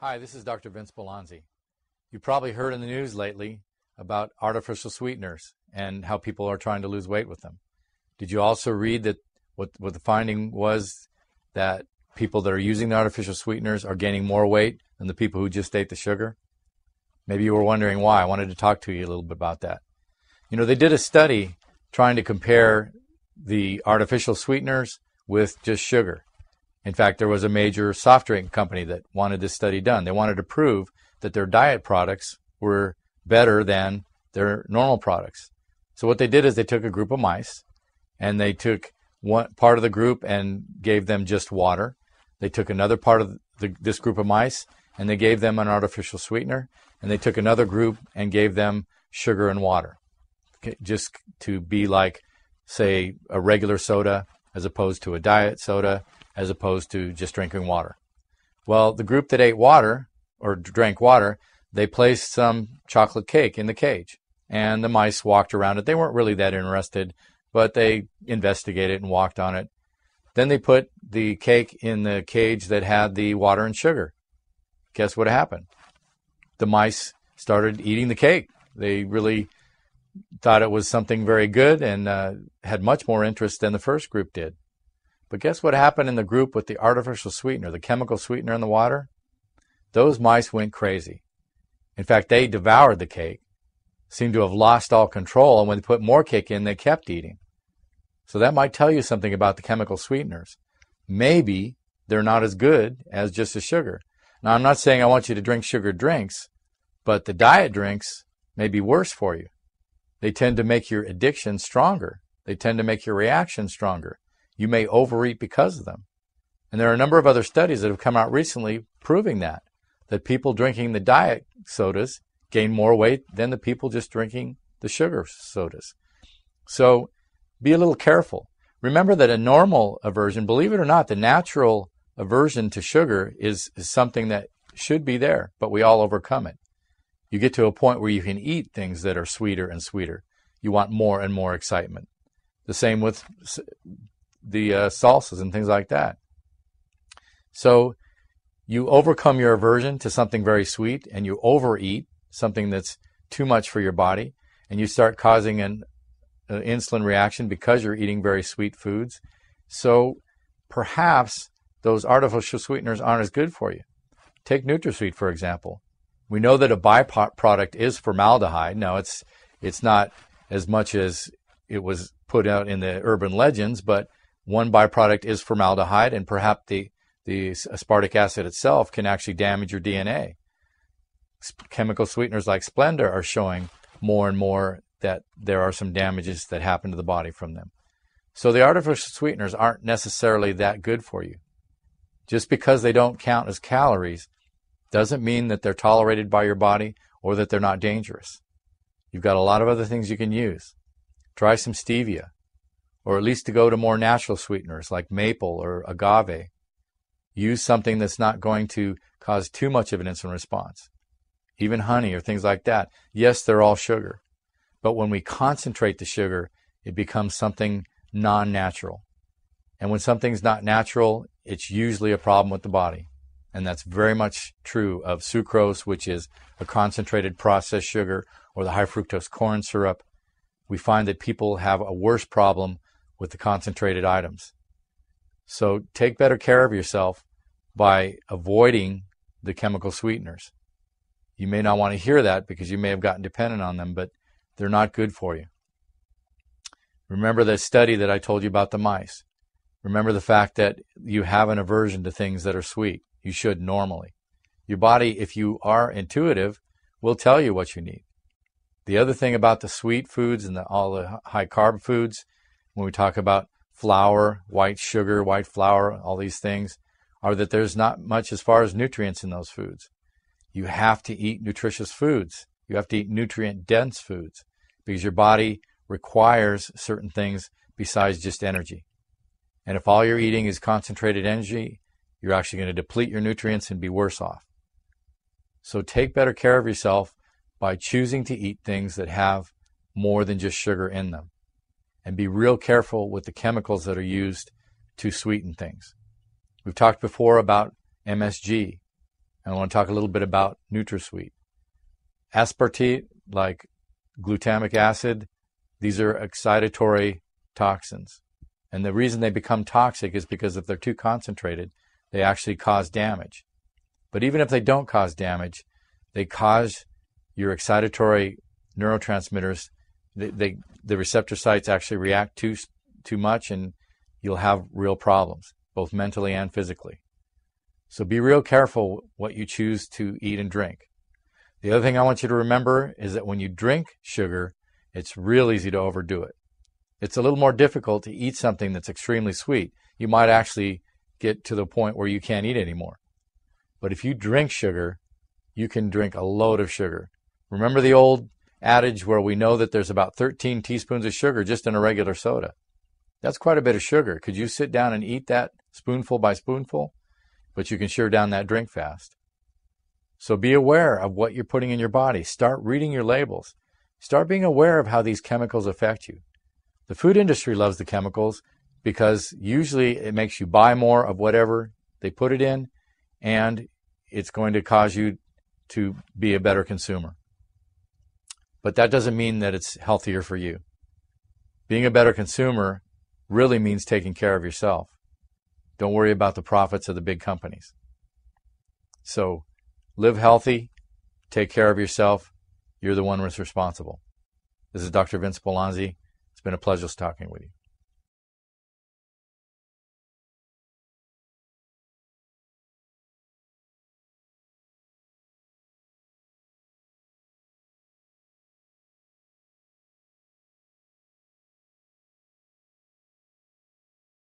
Hi, this is Dr. Vince Belanzi. You probably heard in the news lately about artificial sweeteners and how people are trying to lose weight with them. Did you also read that what the finding was that people that are using the artificial sweeteners are gaining more weight than the people who just ate the sugar? Maybe you were wondering why. I wanted to talk to you a little bit about that. You know, they did a study trying to compare the artificial sweeteners with just sugar. In fact, there was a major soft drink company that wanted this study done. They wanted to prove that their diet products were better than their normal products. So what they did is they took a group of mice, and they took one part of the group and gave them just water. They took another part of this group of mice, and they gave them an artificial sweetener. And they took another group and gave them sugar and water, just to be like, say, a regular soda as opposed to a diet soda, as opposed to just drinking water. Well, the group that ate water or drank water, they placed some chocolate cake in the cage, and the mice walked around it. They weren't really that interested, but they investigated and walked on it. Then they put the cake in the cage that had the water and sugar. Guess what happened? The mice started eating the cake. They really thought it was something very good and had much more interest than the first group did. But guess what happened in the group with the artificial sweetener, the chemical sweetener in the water? Those mice went crazy. In fact, they devoured the cake, seemed to have lost all control, and when they put more cake in, they kept eating. So that might tell you something about the chemical sweeteners. Maybe they're not as good as just the sugar. Now, I'm not saying I want you to drink sugar drinks, but the diet drinks may be worse for you. They tend to make your addiction stronger. They tend to make your reaction stronger. You may overeat because of them. And there are a number of other studies that have come out recently proving that people drinking the diet sodas gain more weight than the people just drinking the sugar sodas. So be a little careful. Remember that a normal aversion, believe it or not, the natural aversion to sugar is something that should be there, but we all overcome it. You get to a point where you can eat things that are sweeter and sweeter. You want more and more excitement. The same with the salsas and things like that. So you overcome your aversion to something very sweet, and you overeat something that's too much for your body, and you start causing an insulin reaction because you're eating very sweet foods. So perhaps those artificial sweeteners aren't as good for you. Take NutraSweet, for example. We know that a byproduct is formaldehyde. Now, it's not as much as it was put out in the urban legends, but one byproduct is formaldehyde, and perhaps the aspartic acid itself can actually damage your DNA. Chemical sweeteners like Splenda are showing more and more that there are some damages that happen to the body from them. So the artificial sweeteners aren't necessarily that good for you. Just because they don't count as calories doesn't mean that they're tolerated by your body or that they're not dangerous. You've got a lot of other things you can use. Try some stevia, or at least to go to more natural sweeteners like maple or agave. Use something that's not going to cause too much of an insulin response. Even honey or things like that. Yes, they're all sugar. But when we concentrate the sugar, it becomes something non-natural. And when something's not natural, it's usually a problem with the body. And that's very much true of sucrose, which is a concentrated processed sugar, or the high fructose corn syrup. We find that people have a worse problem with the concentrated items. So take better care of yourself by avoiding the chemical sweeteners. You may not want to hear that because you may have gotten dependent on them, but they're not good for you. Remember the study that I told you about the mice. Remember the fact that you have an aversion to things that are sweet. You should normally. Your body, if you are intuitive, will tell you what you need. The other thing about the sweet foods and all the high carb foods, when we talk about flour, white sugar, white flour, all these things, are that there's not much as far as nutrients in those foods. You have to eat nutritious foods. You have to eat nutrient-dense foods because your body requires certain things besides just energy. And if all you're eating is concentrated energy, you're actually going to deplete your nutrients and be worse off. So take better care of yourself by choosing to eat things that have more than just sugar in them. And be real careful with the chemicals that are used to sweeten things. We've talked before about MSG. And I want to talk a little bit about NutraSweet. Aspartate, like glutamic acid, these are excitatory toxins. And the reason they become toxic is because if they're too concentrated, they actually cause damage. But even if they don't cause damage, they cause your excitatory neurotransmitters, the receptor sites actually react too much, and you'll have real problems, both mentally and physically. So be real careful what you choose to eat and drink. The other thing I want you to remember is that when you drink sugar, it's real easy to overdo it. It's a little more difficult to eat something that's extremely sweet. You might actually get to the point where you can't eat anymore. But if you drink sugar, you can drink a load of sugar. Remember the old adage where we know that there's about 13 teaspoons of sugar just in a regular soda? That's quite a bit of sugar. Could you sit down and eat that spoonful by spoonful? But you can shear down that drink fast. So be aware of what you're putting in your body. Start reading your labels. Start being aware of how these chemicals affect you. The food industry loves the chemicals because usually it makes you buy more of whatever they put it in, and it's going to cause you to be a better consumer. But that doesn't mean that it's healthier for you. Being a better consumer really means taking care of yourself. Don't worry about the profits of the big companies. So live healthy, take care of yourself. You're the one that's responsible. This is Dr. Vince Polanzi. It's been a pleasure talking with you.